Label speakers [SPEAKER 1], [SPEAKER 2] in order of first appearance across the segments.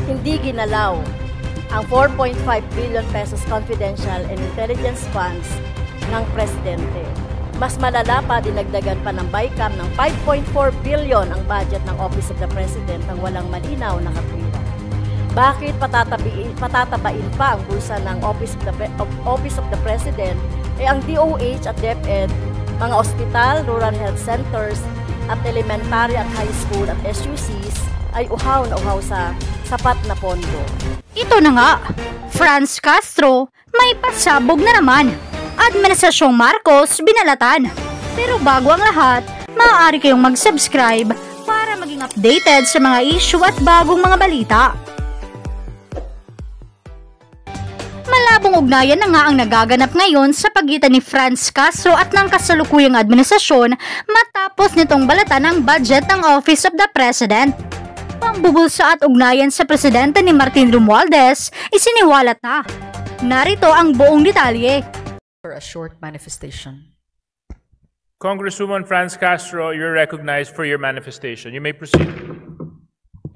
[SPEAKER 1] hindi ginalaw ang 4.5 billion pesos confidential and intelligence funds ng Presidente. Mas malala pa, dinagdagan pa ng BICAM ng 5.4 billion ang budget ng Office of the President ng walang malinaw na katwiran. Bakit patatabain pa ang bulsa ng Office of the President? Ang DOH at DepEd, mga ospital, rural health centers, at elementary at high school at SUCs ay uhaw na uhaw sa sapat na pondo.
[SPEAKER 2] Ito na nga, Franz Castro may pasabog na naman. Administrasyong Marcos binalatan. Pero bago ang lahat, maaari kayong mag-subscribe para maging updated sa mga issue at bagong mga balita. Malabong ugnayan na nga ang nagaganap ngayon sa pagitan ni Franz Castro at ng kasalukuyang administrasyon matapos nitong balatan ang budget ng Office of the President. Pambubulsa at ugnayan sa presidente ni Martin Romualdez isiniwalat na. Narito ang buong detalye.
[SPEAKER 3] For a short manifestation.
[SPEAKER 4] Congresswoman Franz Castro, you're recognized for your manifestation. You may proceed.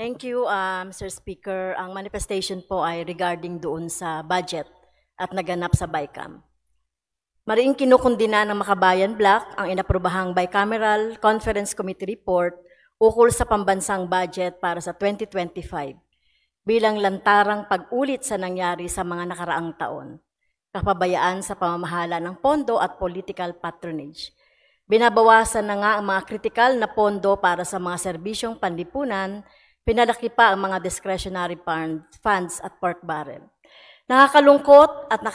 [SPEAKER 1] Thank you, Mr. Speaker. Ang manifestation po ay regarding doon sa budget at naganap sa BICAM. Mariing kinukundina ng Makabayan Bloc ang inaprobahang Bicameral Conference Committee Report ukol sa pambansang budget para sa 2025 bilang lantarang pag-ulit sa nangyari sa mga nakaraang taon, kapabayaan sa pamamahala ng pondo at political patronage. Binabawasan na nga ang mga kritikal na pondo para sa mga serbisyong panlipunan, pinalaki pa ang mga discretionary funds at pork barrel. Nakakalungkot at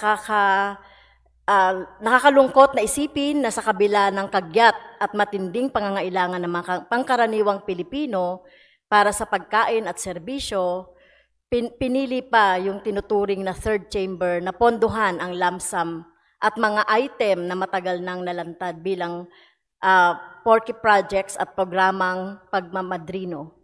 [SPEAKER 1] nakakalungkot na isipin na sa kabila ng kagyat at matinding pangangailangan ng mga pangkaraniwang Pilipino para sa pagkain at serbisyo, pinili pa yung tinuturing na third chamber na ponduhan ang lump sum at mga item na matagal nang nalantad bilang porky projects at programang pagmamadrino.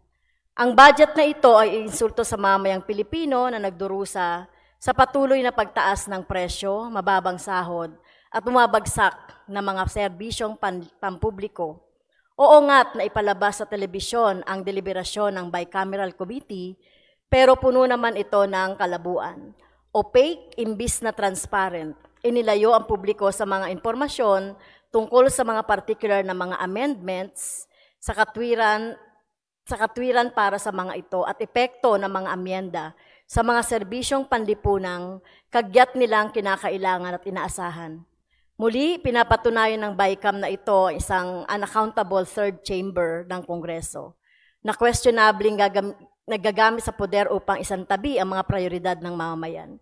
[SPEAKER 1] Ang budget na ito ay insulto sa mamayang Pilipino na nagdurusa sa patuloy na pagtaas ng presyo, mababang sahod at bumabagsak na mga serbisyong pampubliko. Oo nga't na ipalabas sa telebisyon ang deliberasyon ng Bicameral Committee, pero puno naman ito ng kalabuan. Opaque imbis na transparent. Inilayo ang publiko sa mga impormasyon tungkol sa mga particular na mga amendments sa katwiran para sa mga ito at epekto ng mga amyenda sa mga serbisyong panlipunang kagyat nilang kinakailangan at inaasahan. Muli, pinapatunayan ng BICAM na ito isang unaccountable third chamber ng Kongreso na questionabling nagagamit sa poder upang isantabi ang mga prioridad ng mamamayan.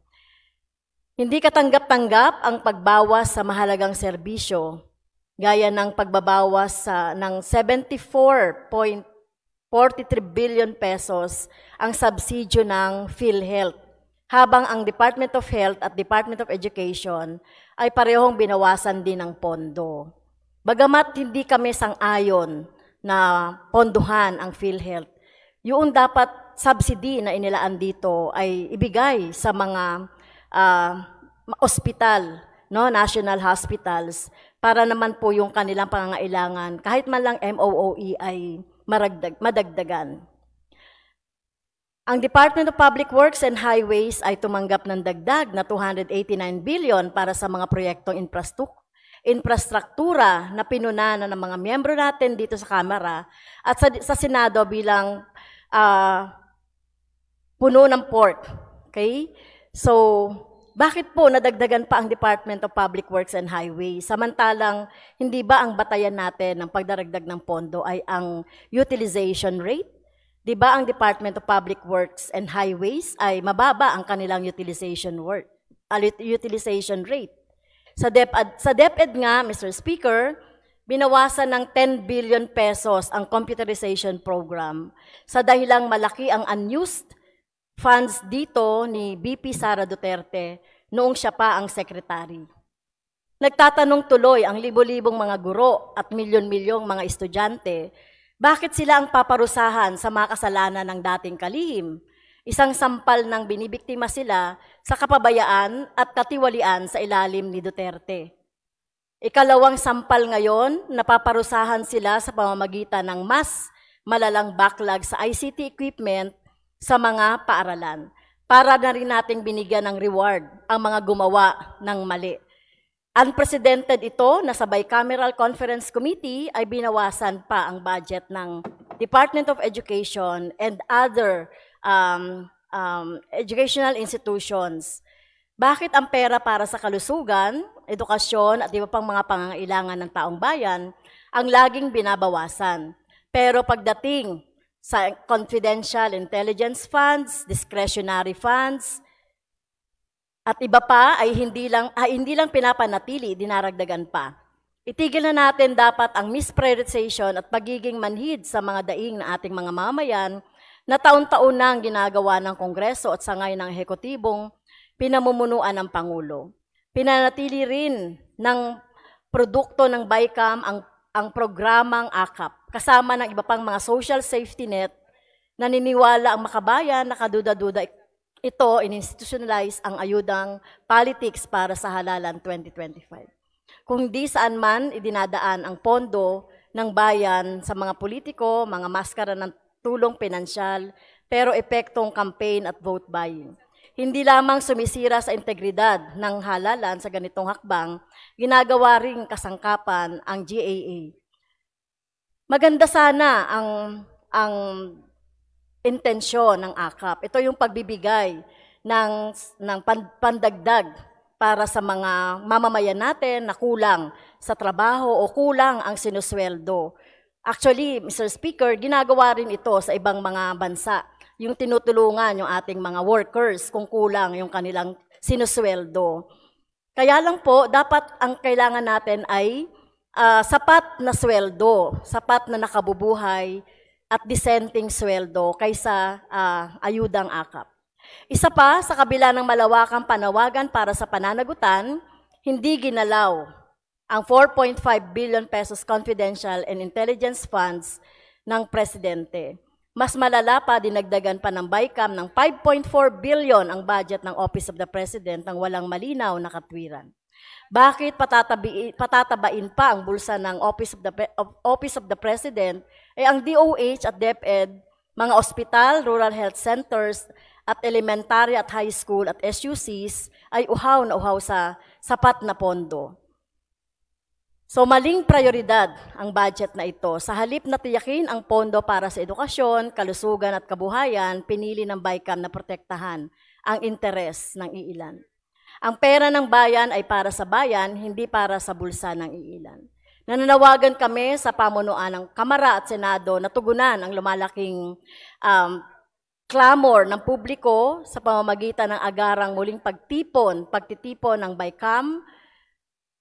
[SPEAKER 1] Hindi katanggap-tanggap ang pagbawas sa mahalagang serbisyo, gaya ng pagbabawas ng 74.43 billion pesos ang subsidyo ng PhilHealth, habang ang Department of Health at Department of Education ay parehong binawasan din ng pondo. Bagamat hindi kami sang-ayon na ponduhan ang PhilHealth, yung dapat subsidy na inilaan dito ay ibigay sa mga ospital, no, national hospitals, para naman po yung kanilang pangangailangan, kahit man lang MOOE ay madagdagan. Ang Department of Public Works and Highways ay tumanggap ng dagdag na 289 billion para sa mga proyektong infrastruktura na pinunana ng mga miyembro natin dito sa Kamara at sa Senado bilang puno ng port. Okay? So, bakit po nadagdagan pa ang Department of Public Works and Highways? Samantalang, hindi ba ang batayan natin ng pagdaragdag ng pondo ay ang utilization rate? Di ba ang Department of Public Works and Highways ay mababa ang kanilang utilization rate? Sa DepEd nga, Mr. Speaker, binawasan ng 10 billion pesos ang computerization program sa dahilang malaki ang unused funds dito ni VP Sara Duterte noong siya pa ang sekretary. Nagtatanong tuloy ang libo-libong mga guro at milyon-milyong mga estudyante, bakit sila ang paparusahan sa mga kasalanan ng dating kalihim? Isang sampal ng binibiktima sila sa kapabayaan at katiwalian sa ilalim ni Duterte. Ikalawang sampal ngayon, napaparusahan sila sa pamamagitan ng mas malalang backlog sa ICT equipment sa mga paaralan. Para na rin nating binigyan ng reward ang mga gumawa ng mali. Unprecedented ito na sa Bicameral Conference Committee ay binawasan pa ang budget ng Department of Education and other educational institutions. Bakit ang pera para sa kalusugan, edukasyon at iba pang mga pangangailangan ng taong bayan ang laging binabawasan? Pero pagdating sa confidential intelligence funds, discretionary funds, at iba pa ay hindi lang pinapanatili, dinaragdagan pa. Itigil na natin dapat ang misprioritization at pagiging manhid sa mga daing ng ating mga mamayan na taon-taon nang ginagawa ng Kongreso at sangay ng ehekutibong pinamumunuan ng Pangulo. Pinanatili rin ng produkto ng BICAM ang programang AKAP, kasama ng iba pang mga social safety net, naniniwala ang makabayan na kaduda-duda ito in-institutionalize ang ayudang politics para sa halalan 2025. Kung di saan man idinadaan ang pondo ng bayan sa mga politiko, mga maskara ng tulong pinansyal, pero epektong campaign at vote buying. Hindi lamang sumisira sa integridad ng halalan sa ganitong hakbang, ginagawa ring kasangkapan ang GAA. Maganda sana ang intensyon ng AKAP. Ito yung pagbibigay ng pandagdag para sa mga mamamayan natin na kulang sa trabaho o kulang ang sinusweldo. Actually, Mr. Speaker, ginagawa rin ito sa ibang mga bansa. Yung tinutulungan yung ating mga workers kung kulang yung kanilang sinusweldo. Kaya lang po, dapat ang kailangan natin ay sapat na sweldo, sapat na nakabubuhay at dissenting sweldo kaysa ayudang AKAP. Isa pa, sa kabila ng malawakang panawagan para sa pananagutan, hindi ginalaw ang 4.5 billion pesos confidential and intelligence funds ng Presidente. Mas malala pa, dinagdagan pa ng BICAM ng 5.4 billion ang budget ng Office of the President ng walang malinaw na katwiran. Bakit patatabain pa ang bulsa ng Office of the President? Ang DOH at DepEd, mga ospital, rural health centers, at elementary at high school at SUCs ay uhaw na uhaw sa sapat na pondo. So maling prioridad ang budget na ito. Sa halip na tiyakin ang pondo para sa edukasyon, kalusugan at kabuhayan, pinili ng BICAM na protektahan ang interes ng iilan. Ang pera ng bayan ay para sa bayan, hindi para sa bulsa ng iilan. Nananawagan kami sa pamunuan ng Kamara at Senado na tugunan ang lumalaking clamor ng publiko sa pamamagitan ng agarang muling pagtitipon ng BICAM,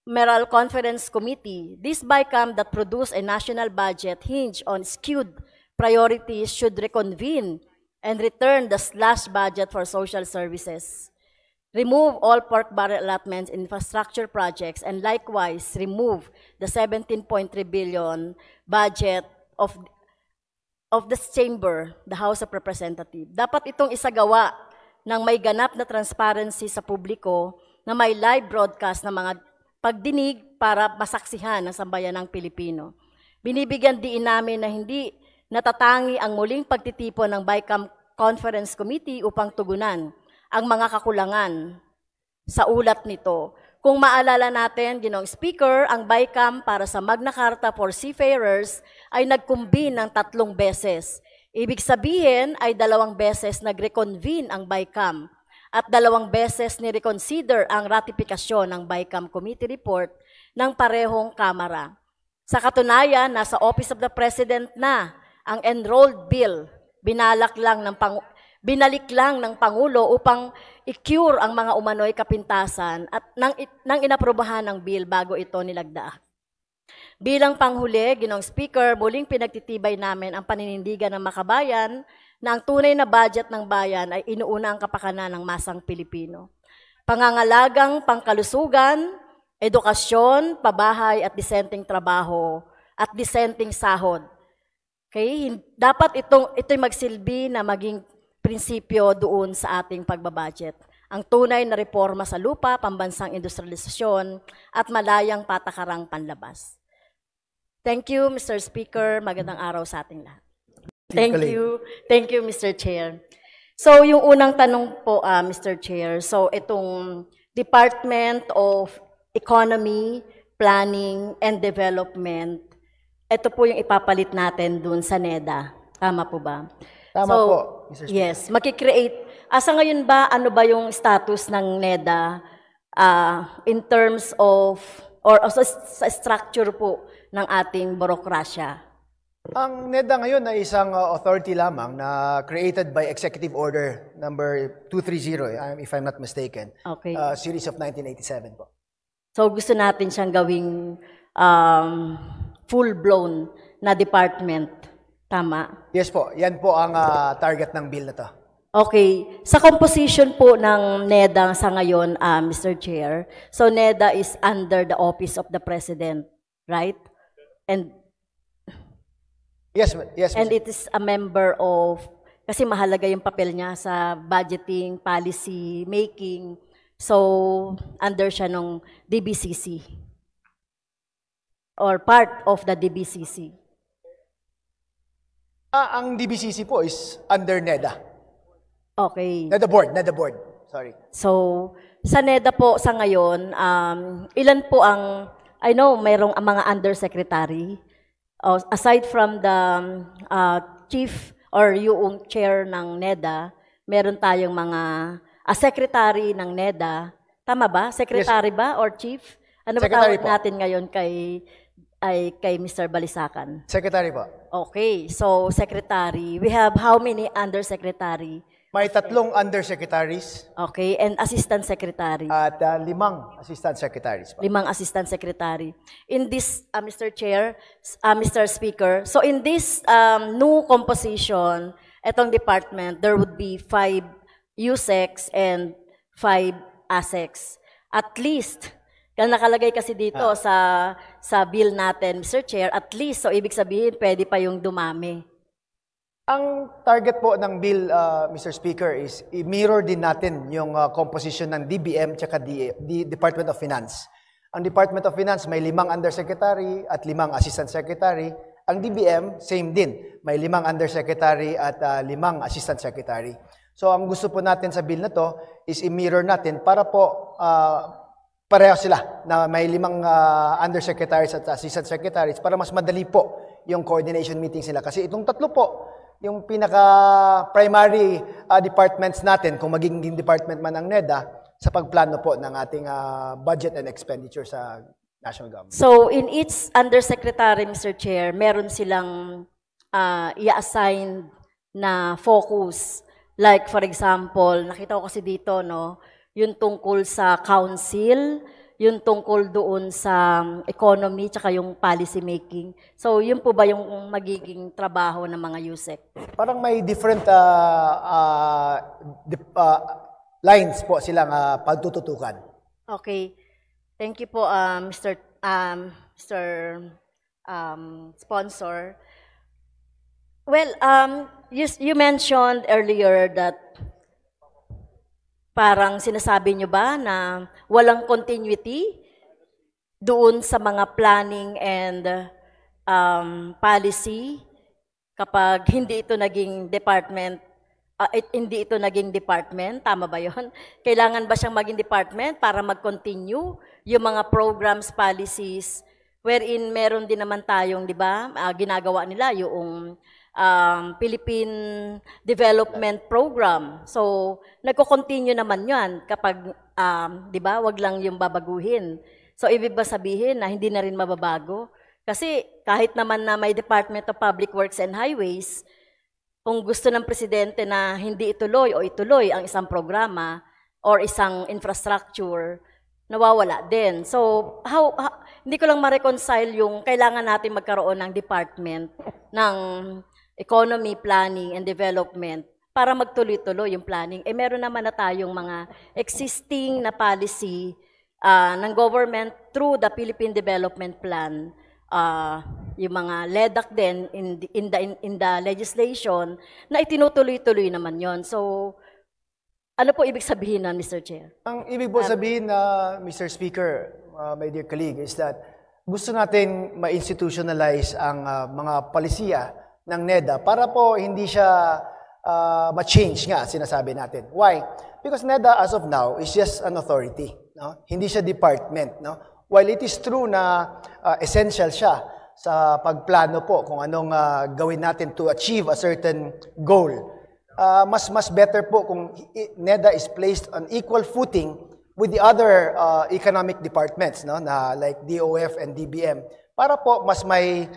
[SPEAKER 1] Meral Conference Committee. This BICAM that produced a national budget hinged on skewed priorities should reconvene and return the slashed budget for social services. Remove all pork barrel allotments in infrastructure projects and likewise remove the 17.3 billion budget of this chamber, the House of Representatives. Dapat itong isagawa ng may ganap na transparency sa publiko na may live broadcast ng mga pagdinig para masaksihan ng sambayan ng Pilipino. Binibigyan diin namin na hindi natatangi ang muling pagtitipon ng BICAM Conference Committee upang tugunan ang mga kakulangan sa ulat nito. Kung maalala natin, Ginoong Speaker, ang BICAM para sa Magna Carta for Seafarers ay nagkumbin ng 3 beses. Ibig sabihin ay 2 beses nag-reconvene ang BICAM at 2 beses ni-reconsider ang ratifikasyon ng BICAM Committee Report ng parehong kamara. Sa katunayan, nasa Office of the President na ang enrolled bill, binalik lang ng Pangulo upang i-cure ang mga umano'y kapintasan at nang inaprubahan ng bill bago ito nilagda. Bilang panghuli, Ginoong Speaker, muling pinagtitibay namin ang paninindigan ng makabayan na ang tunay na budget ng bayan ay inuuna ang kapakanan ng masang Pilipino. Pangangalagang pangkalusugan, edukasyon, pabahay at disenteng trabaho at disenteng sahod. Okay? Dapat ito'y magsilbi na maging prinsipyo doon sa ating pagbabudget. Ang tunay na reforma sa lupa, pambansang industrialisasyon, at malayang patakarang panlabas. Thank you, Mr. Speaker. Magandang araw sa ating lahat. Thank you. Thank you, Mr. Chair. So, yung unang tanong po, Mr. Chair, so itong Department of Economy, Planning, and Development, ito po yung ipapalit natin dun sa NEDA. Tama po ba?
[SPEAKER 5] Tama po, Mr. Speaker.
[SPEAKER 1] Yes, makikreate. Asa ngayon ba, ano ba yung status ng NEDA in terms of, or sa structure po ng ating burokrasya?
[SPEAKER 5] Ang NEDA ngayon ay isang authority lamang na created by Executive Order number 230, if I'm not mistaken.
[SPEAKER 1] Okay.
[SPEAKER 5] Series of 1987 po.
[SPEAKER 1] So gusto natin siyang gawing full-blown na department. Tama?
[SPEAKER 5] Yes po, yan po ang target ng bill na to.
[SPEAKER 1] Okay. Sa composition po ng NEDA sa ngayon, Mr. Chair, so NEDA is under the Office of the President, right? And
[SPEAKER 5] Yes, yes.
[SPEAKER 1] And it is a member of, kasi mahalaga yung papel niya sa budgeting, policy making. So, under siya nung DBCC. Or part of the DBCC.
[SPEAKER 5] Ang DBCC po is under NEDA.
[SPEAKER 1] Okay.
[SPEAKER 5] NEDA board. Sorry.
[SPEAKER 1] So, sa NEDA po sa ngayon, ilan po ang, I know, mayroong mga undersecretary. Aside from the chief or yung chair ng NEDA, meron tayong mga secretary ng NEDA. Tama ba? Secretary ba or chief? Ano ba
[SPEAKER 5] Secretary
[SPEAKER 1] tawag
[SPEAKER 5] po.
[SPEAKER 1] natin ngayon kay Mr. Balisacan?
[SPEAKER 5] Secretary po.
[SPEAKER 1] Okay, so secretary. We have how many undersecretary?
[SPEAKER 5] May 3 undersecretaries
[SPEAKER 1] Okay, and assistant secretary.
[SPEAKER 5] at 5 assistant secretaries po.
[SPEAKER 1] 5 assistant secretary. In this, Mr. Chair, Mr. Speaker, so in this new composition, etong department, there would be 5 USECs and 5 ASECs. At least, kaya nakalagay kasi dito sa bill natin, Mr. Chair, at least, so ibig sabihin, pwede pa yung dumami.
[SPEAKER 5] Ang target po ng bill, Mr. Speaker, is i-mirror din natin yung composition ng DBM at Department of Finance. Ang Department of Finance may 5 undersecretary at 5 assistant secretary. Ang DBM, same din. May 5 undersecretary at 5 assistant secretary. So ang gusto po natin sa bill na to is i-mirror natin para po pareho sila na may 5 undersecretaries at assistant secretaries para mas madali po yung coordination meetings nila. Kasi itong 3 po, yung pinaka-primary departments natin, kung magiging department man ang NEDA, sa pagplano po ng ating budget and expenditure sa national government.
[SPEAKER 1] So in each undersecretary, Mr. Chair, meron silang i-assign na focus. Like for example, nakita ko kasi dito, no, yung tungkol sa council, yung tungkol doon sa economy, tsaka yung policy making. So yun po ba yung magiging trabaho ng mga USEC?
[SPEAKER 5] Parang may different lines po silang pagtututukan.
[SPEAKER 1] Okay. Thank you po, Mr. Sponsor. Well, you mentioned earlier that parang sinasabi nyo ba na walang continuity doon sa mga planning and policy kapag hindi ito naging department, tama ba yon? Kailangan ba siyang maging department para mag-continue yung mga programs, policies, wherein meron din naman tayong, di ba, ginagawa nila yung Philippine Development Program. So, nagko-continue naman yan kapag, di ba, wag lang yung babaguhin. So, ibig ba sabihin na hindi na rin mababago? Kasi kahit naman na may Department of Public Works and Highways, kung gusto ng presidente na hindi ituloy o ituloy ang isang programa or isang infrastructure, nawawala din. So, hindi ko lang ma-reconcile yung kailangan natin magkaroon ng department ng economy, planning, and development para magtuloy-tuloy yung planning. Eh, meron naman na tayong mga existing na policy ng government through the Philippine Development Plan, yung mga LEDAC din in the legislation na itinutuloy-tuloy naman yon. So, ano po ibig sabihin nun, Mr. Chair?
[SPEAKER 5] Ang ibig po sabihin na, Mr. Speaker, my dear colleague, is that gusto natin ma-institutionalize ang mga palisiya ng NEDA para po hindi siya ma-change nga, sinasabi natin. Why? Because NEDA as of now is just an authority. No? Hindi siya department. No? While it is true na essential siya sa pagplano po kung anong gawin natin to achieve a certain goal, mas better po kung NEDA is placed on equal footing with the other economic departments, no, na like DOF and DBM, para po mas may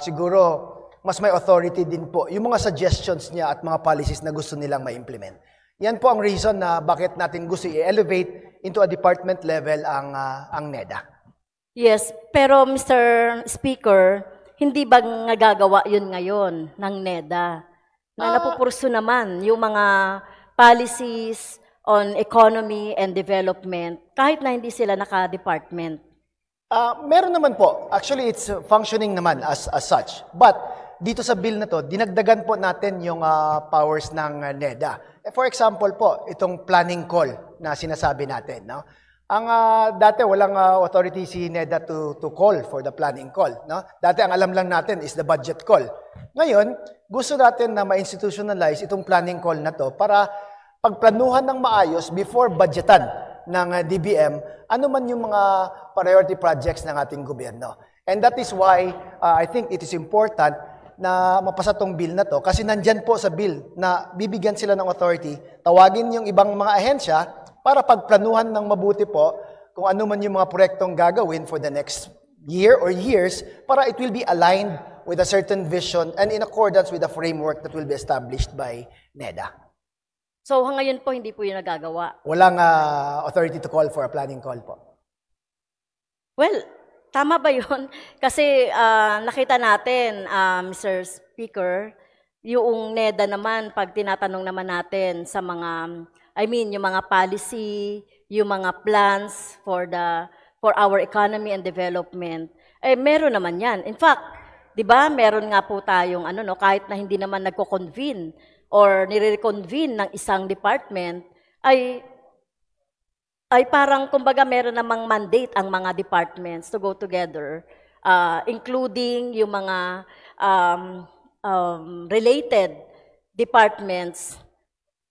[SPEAKER 5] siguro mas may authority din po yung mga suggestions niya at mga policies na gusto nilang ma-implement. Yan po ang reason na bakit natin gusto i-elevate into a department level ang NEDA.
[SPEAKER 1] Yes, pero Mr. Speaker, hindi ba nagagawa yun ngayon ng NEDA? Na napupurso naman yung mga policies on economy and development kahit na hindi sila naka-department.
[SPEAKER 5] Meron naman po. Actually, it's functioning naman as such. But dito sa bill na to, dinagdagan po natin yung powers ng NEDA. For example po, itong planning call na sinasabi natin. No? Ang dati walang authority si NEDA to call for the planning call. No? Dati ang alam lang natin is the budget call. Ngayon, gusto natin na ma-institutionalize itong planning call na to para pagplanuhan ng maayos before budgetan ng DBM, ano man yung mga priority projects ng ating gobyerno. And that is why I think it is important na mapasa tong bill na to kasi nandyan po sa bill na bibigyan sila ng authority, tawagin yung ibang mga ahensya para pagplanuhan ng mabuti po kung ano man yung mga proyektong gagawin for the next year or years para it will be aligned with a certain vision and in accordance with the framework that will be established by NEDA.
[SPEAKER 1] So ngayon po, hindi po yun nagagawa.
[SPEAKER 5] Walang authority to call for a planning call po.
[SPEAKER 1] Well, tama ba yun? Kasi nakita natin, Mr. Speaker, yung NEDA naman, pag tinatanong naman natin sa mga, yung mga policy, yung mga plans for our economy and development, meron naman yan. In fact, di ba, meron nga po tayong, kahit na hindi naman nagko-convene, or nire-reconvene ng isang department, ay parang, kumbaga, meron namang mandate ang mga departments to go together, including yung mga related departments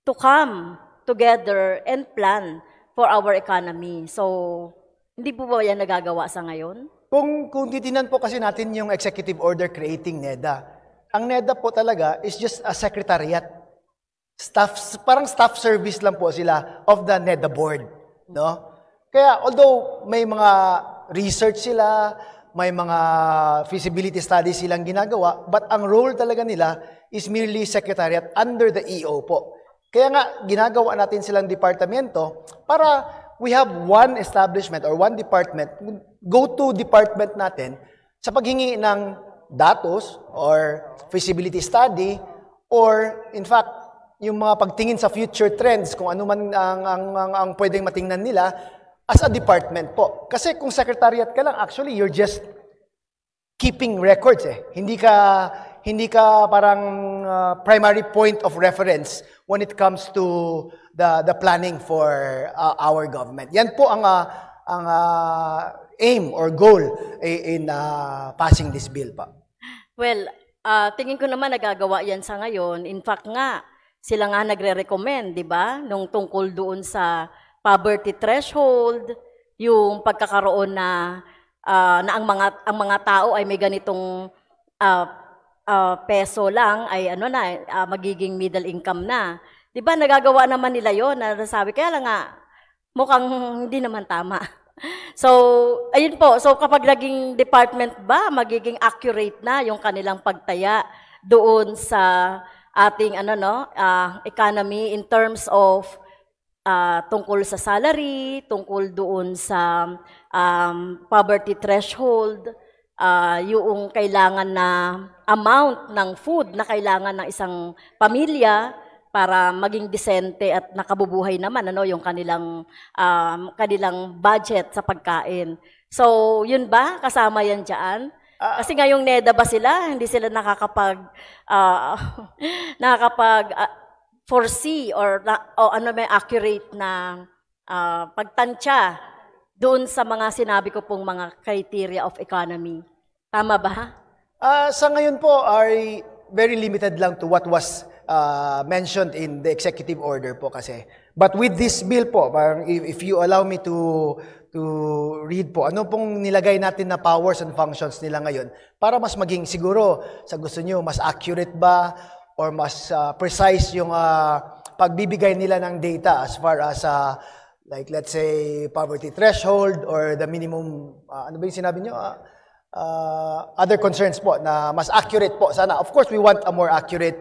[SPEAKER 1] to come together and plan for our economy. So, hindi po ba yan nagagawa sa ngayon?
[SPEAKER 5] Kung titinan po kasi natin yung executive order creating NEDA, ang NEDA po talaga is just a secretariat. Parang staff service lang po sila of the NEDA board. No? Kaya although may mga research sila, may mga feasibility studies silang ginagawa, but ang role talaga nila is merely secretariat under the EO po. Kaya nga, ginagawa natin silang departamento para we have one establishment or one department, go-to department natin sa paghingi ng datos or feasibility study or in fact yung mga pagtingin sa future trends kung ano man ang pwedeng matingnan nila as a department po. Kasi kung secretariat ka lang, actually you're just keeping records Hindi ka parang primary point of reference when it comes to the planning for our government. Yan po ang aim or goal in passing this bill pa.
[SPEAKER 1] Well, tingin ko naman nagagawa yan sa ngayon. In fact nga, sila nga nagre-recommend, di ba? Nung tungkol doon sa poverty threshold, yung pagkakaroon na ang mga tao ay may ganitong peso lang ay magiging middle income na. 'Di ba nagagawa naman nila 'yon? Nasabi kaya lang nga mukhang hindi naman tama. So, ayun po. So kapag naging department ba, magiging accurate na yung kanilang pagtaya doon sa ating economy in terms of tungkol sa salary, tungkol doon sa poverty threshold, yung kailangan na amount ng food na kailangan ng isang pamilya para maging disente at nakabubuhay naman yung kanilang budget sa pagkain. So, yun ba? Kasama yan diyan? Kasi ngayong NEDA ba sila? Hindi sila foresee or may accurate na pagtansya doon sa mga sinabi ko pong mga criteria of economy. Tama ba?
[SPEAKER 5] Sa ngayon po ay very limited lang to what was mentioned in the executive order po kasi. But with this bill po, parang if you allow me to read po, ano pong nilagay natin na powers and functions nila ngayon para mas maging siguro sa gusto nyo, mas accurate ba or mas precise yung pagbibigay nila ng data as far as like let's say poverty threshold or the minimum, ano ba yung sinabi nyo? Other concerns po na mas accurate po sana. Of course, we want a more accurate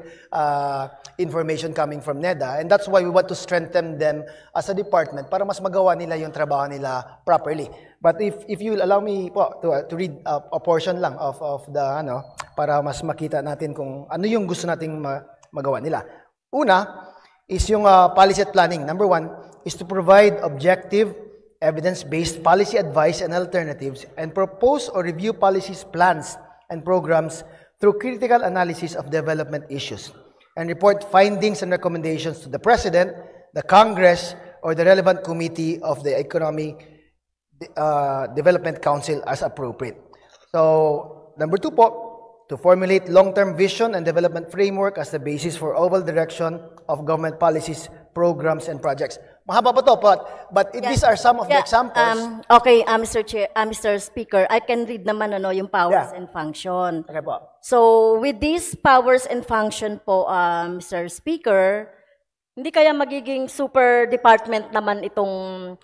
[SPEAKER 5] information coming from NEDA, and that's why we want to strengthen them as a department para mas magawa nila yung trabaho nila properly. But if you will allow me po to read a portion lang of the para mas makita natin kung ano yung gusto nating magawa nila. Una is yung policy at planning. Number 1 is to provide objective, evidence-based policy advice and alternatives, and propose or review policies, plans, and programs through critical analysis of development issues, and report findings and recommendations to the President, the Congress, or the relevant committee of the Economic Development Council as appropriate. So, number 2 po, to formulate long-term vision and development framework as the basis for overall direction of government policies, programs, and projects. Mahaba pa to, but these are some of the examples.
[SPEAKER 1] Okay, Mr. Speaker, I can read naman yung powers and function.
[SPEAKER 5] Okay po.
[SPEAKER 1] So, with these powers and function po, Mr. Speaker, hindi kaya magiging super department naman itong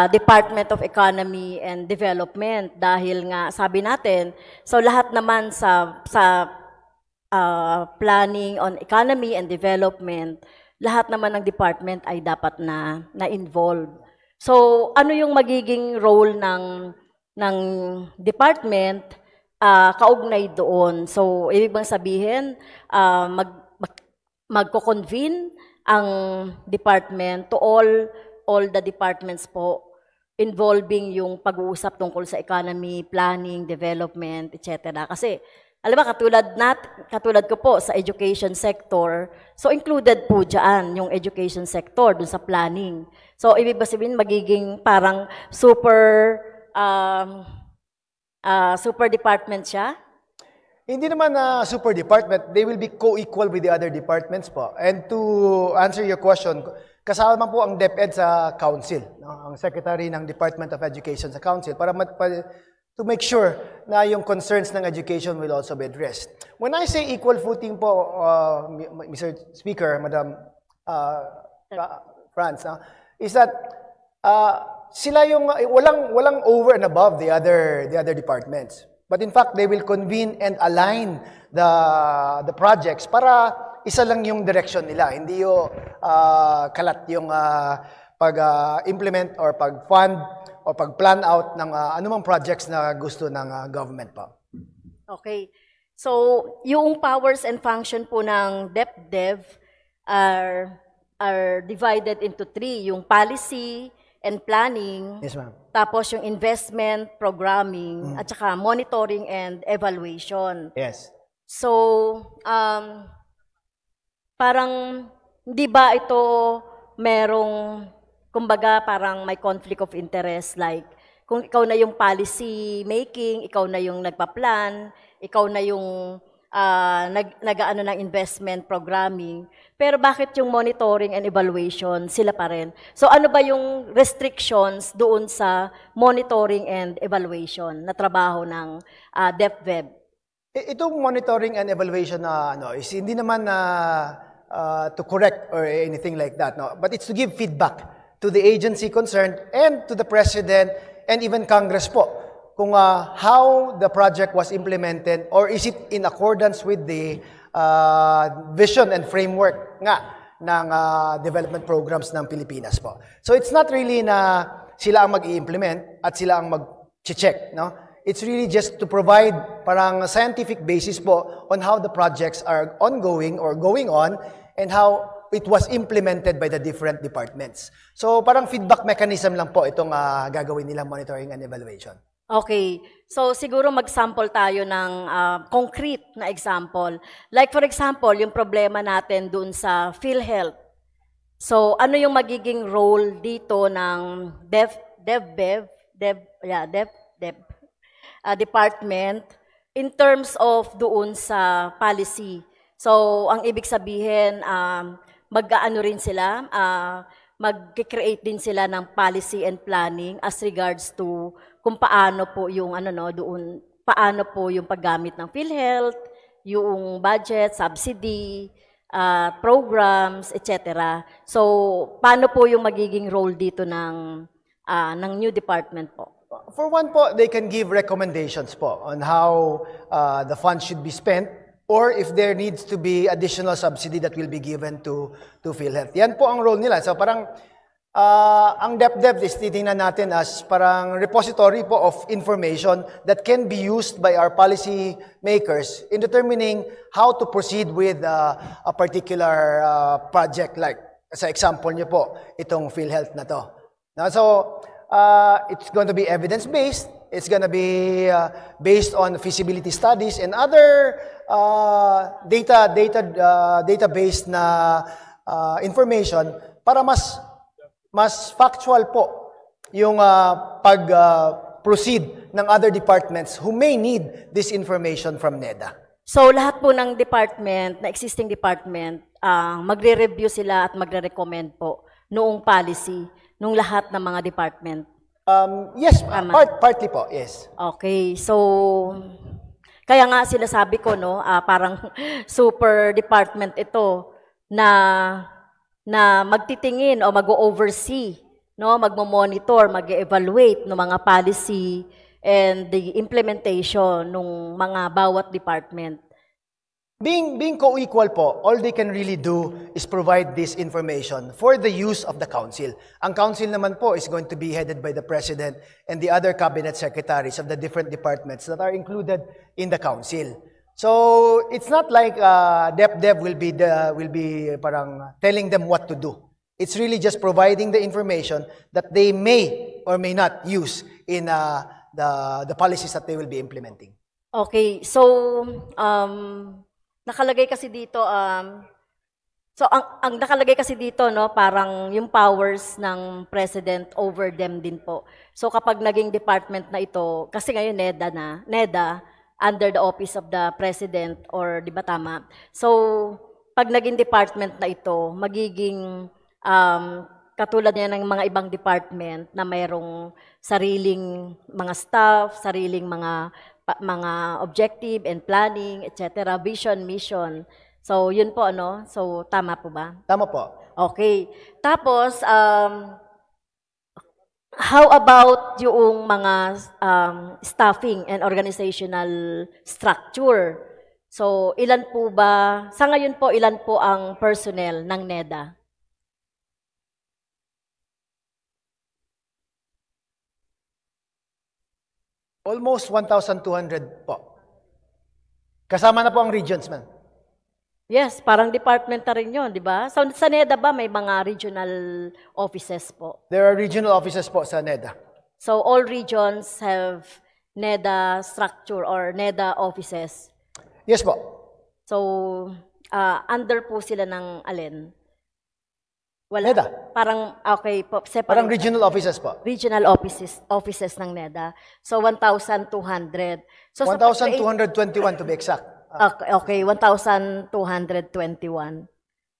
[SPEAKER 1] Department of Economy and Development dahil nga sabi natin, so lahat naman sa planning on economy and development, lahat naman ng department ay dapat na involve. So, ano yung magiging role ng department kaugnay doon? So, ibig bang sabihin, magko-convene ang department to all the departments po involving yung pag-uusap tungkol sa economy, planning, development, etc. Kasi alam ba, katulad ko po sa education sector, so included po dyan yung education sector dun sa planning. So ibig ba sabihin magiging parang super department siya?
[SPEAKER 5] Hindi naman na super department, they will be co-equal with the other departments po. And to answer your question, kasama po ang DepEd sa council, ang secretary ng Department of Education sa council, para to make sure na yung concerns ng education will also be addressed. When I say equal footing po, Mr. Speaker, Madam Franz, is that sila yung walang over and above the other departments. But in fact, they will convene and align the projects para isa lang yung direction nila. Hindi yung kalat yung pag-implement or pag-fund or pag-plan out ng anumang projects na gusto ng government pa.
[SPEAKER 1] Okay. So, yung powers and function po ng DepDev are divided into 3. Yung policy and planning.
[SPEAKER 5] Yes, ma'am.
[SPEAKER 1] Tapos yung investment, programming, at saka monitoring and evaluation.
[SPEAKER 5] Yes.
[SPEAKER 1] So, parang hindi ba ito merong, kumbaga parang may conflict of interest, like kung ikaw na yung policy making, ikaw na yung nagpa-plan, ikaw na yung nag-aano ng investment programming, pero bakit yung monitoring and evaluation sila pa rin? So ano ba yung restrictions doon sa monitoring and evaluation na trabaho ng DepDev?
[SPEAKER 5] Itong monitoring and evaluation na is hindi naman to correct or anything like that, no, but it's to give feedback to the agency concerned and to the President and even Congress po kung how the project was implemented or is it in accordance with the vision and framework nga ng development programs ng Pilipinas po. So it's not really na sila ang mag-i-implement at sila ang mag-check, no? It's really just to provide parang scientific basis po on how the projects are ongoing or going on and how it was implemented by the different departments. So parang feedback mechanism lang po itong gagawin nilang monitoring and evaluation.
[SPEAKER 1] Okay. So siguro mag-sample tayo ng concrete na example. Like for example, yung problema natin dun sa PhilHealth. So ano yung magiging role dito ng DepDev department in terms of doon sa policy. So, ang ibig sabihin, mag-aano rin sila, mag-create din sila ng policy and planning as regards to kung paano po yung paano po yung paggamit ng PhilHealth, yung budget, subsidy, programs, etc. So, paano po yung magiging role dito ng new department po?
[SPEAKER 5] For one po, they can give recommendations po on how the funds should be spent or if there needs to be additional subsidy that will be given to PhilHealth. Yan po ang role nila. So parang ang DepDev is titingnan natin as parang repository po of information that can be used by our policy makers in determining how to proceed with a particular project. Like sa example niyo po, itong PhilHealth na to. So it's going to be evidence-based. It's going to be based on feasibility studies and other data-based na information para mas factual po yung pag-proceed ng other departments who may need this information from NEDA.
[SPEAKER 1] So, lahat po ng department, na existing department, magre-review sila at magre-recommend po noong policy, nung lahat ng mga department.
[SPEAKER 5] Yes, partly po, yes.
[SPEAKER 1] Okay, so kaya nga sinasabi ko parang super department ito na magtitingin o mag-oversee, magmo-monitor, mag-evaluate ng mga policy and the implementation ng mga bawat department.
[SPEAKER 5] Being co-equal po, all they can really do is provide this information for the use of the council. Ang council naman po is going to be headed by the president and the other cabinet secretaries of the different departments that are included in the council. So it's not like DepDev will be parang telling them what to do. It's really just providing the information that they may or may not use in the policies that they will be implementing.
[SPEAKER 1] Okay, so nakalagay kasi dito, ang nakalagay kasi dito, parang yung powers ng president over them din po. So kapag naging department na ito, kasi ngayon NEDA, under the office of the president, or di ba tama? So pag naging department na ito, magiging katulad niya ng mga ibang department na mayroong sariling mga staff, sariling mga objective and planning, etc., vision, mission. So, yun po, So, tama po ba?
[SPEAKER 5] Tama po.
[SPEAKER 1] Okay. Tapos, how about yung mga staffing and organizational structure? So, ilan po ba, sa ngayon po, ilan po ang personnel ng NEDA?
[SPEAKER 5] Almost 1,200 po. Kasama na po ang regions, man.
[SPEAKER 1] Yes, parang department na rin yun, di ba? So, sa NEDA ba may mga regional offices po?
[SPEAKER 5] There are regional offices po sa NEDA.
[SPEAKER 1] So, all regions have NEDA structure or NEDA offices?
[SPEAKER 5] Yes po.
[SPEAKER 1] So, under po sila ng alin? Wala.
[SPEAKER 5] NEDA.
[SPEAKER 1] Parang, okay po, separate.
[SPEAKER 5] Parang regional offices po.
[SPEAKER 1] Regional offices ng NEDA. So, 1,200. So,
[SPEAKER 5] 1,221 to be exact.
[SPEAKER 1] Okay, 1,221.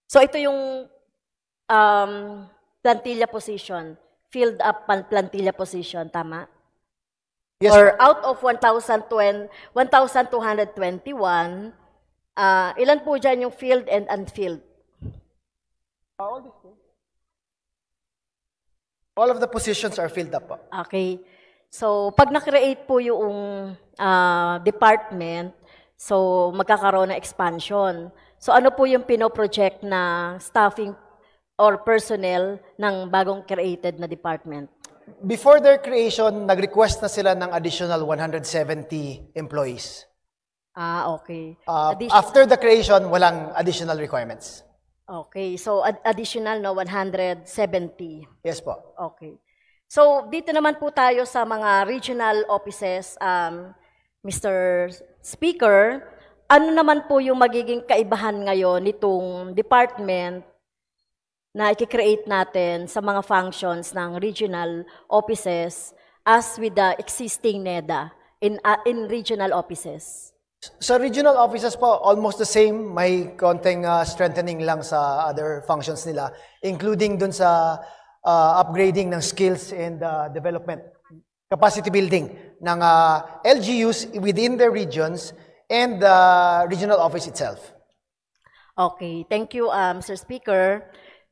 [SPEAKER 1] So, ito yung plantilla position, filled up plantilla position, tama?
[SPEAKER 5] Yes,
[SPEAKER 1] Or
[SPEAKER 5] po.
[SPEAKER 1] out of 1,221, ilan po dyan yung filled and unfilled?
[SPEAKER 5] All of the positions are filled up po.
[SPEAKER 1] Okay. So, pag na-create po yung department, so magkakaroon ng expansion. So, ano po yung pinoproject na staffing or personnel ng bagong created na department?
[SPEAKER 5] Before their creation, nag-request na sila ng additional 170 employees.
[SPEAKER 1] Okay.
[SPEAKER 5] After the creation, walang additional requirements.
[SPEAKER 1] Okay. So, additional, 170.
[SPEAKER 5] Yes po.
[SPEAKER 1] Okay. So, dito naman po tayo sa mga regional offices, Mr. Speaker, ano naman po yung magiging kaibahan ngayon nitong department na i-create natin sa mga functions ng regional offices as with the existing NEDA in regional offices?
[SPEAKER 5] Sa regional offices po, almost the same. May konting strengthening lang sa other functions nila, including dun sa upgrading ng skills and development, capacity building ng LGUs within their regions and the regional office itself.
[SPEAKER 1] Okay, thank you, Mr. Speaker.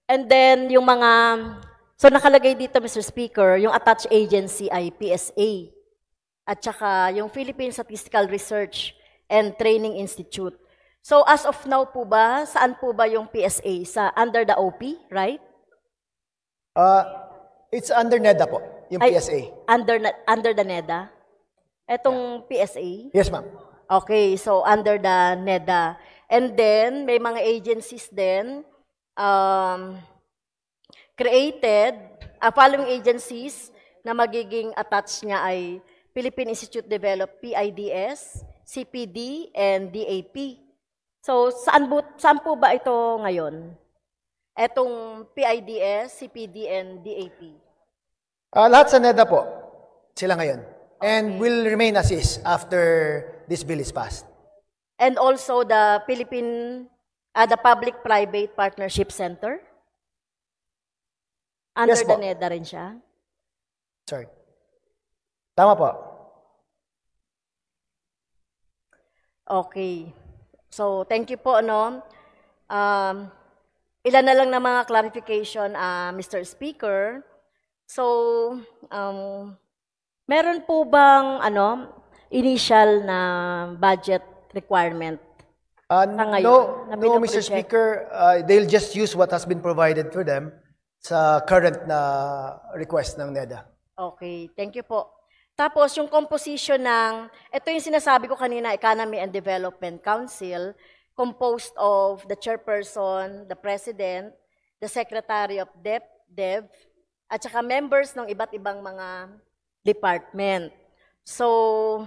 [SPEAKER 1] And then, yung mga, so nakalagay dito, Mr. Speaker, yung attached agency ay PSA. At saka yung Philippine Statistical Research and Training Institute. So as of now po ba, saan po ba yung PSA? Under the OP, right?
[SPEAKER 5] It's under NEDA po, yung
[SPEAKER 1] Ay,
[SPEAKER 5] PSA.
[SPEAKER 1] Under the NEDA? Etong PSA?
[SPEAKER 5] Yes, ma'am.
[SPEAKER 1] Okay, so under the NEDA. And then, may mga agencies din created, following agencies na magiging attached niya ay Philippine Institute Developed PIDS, CPD, and DAP. So, saan po ba ito ngayon? Etong PIDS, CPD, and DAP?
[SPEAKER 5] Lahat sa NEDA po, sila ngayon. And will remain as is after this bill is passed.
[SPEAKER 1] And also the the Public-Private Partnership Center? Under
[SPEAKER 5] Yes
[SPEAKER 1] the
[SPEAKER 5] po.
[SPEAKER 1] NEDA rin siya?
[SPEAKER 5] Sorry. Tama po.
[SPEAKER 1] Okay. So, thank you po, no? Ilan na lang na mga clarification, Mr. Speaker. So, meron po bang, initial na budget requirement? ngayon, na
[SPEAKER 5] No, Mr.
[SPEAKER 1] pinoproject.
[SPEAKER 5] Speaker, they'll just use what has been provided for them sa current na request ng NEDA.
[SPEAKER 1] Okay, thank you po. Tapos, yung composition ng, ito yung sinasabi ko kanina, Economy and Development Council, composed of the chairperson, the president, the secretary of DEV, at saka members ng iba't ibang mga department. So,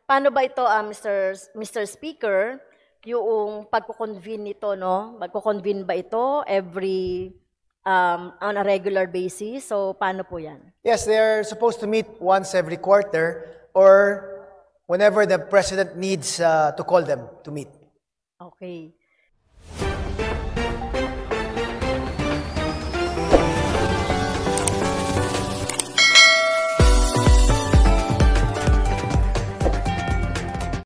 [SPEAKER 1] paano ba ito, Mr. Speaker, yung pagko-convene nito, no? Magko-convene ba ito every on a regular basis? So, paano po yan?
[SPEAKER 5] Yes, they're supposed to meet once every quarter or whenever the president needs to call them to meet.
[SPEAKER 1] Okay.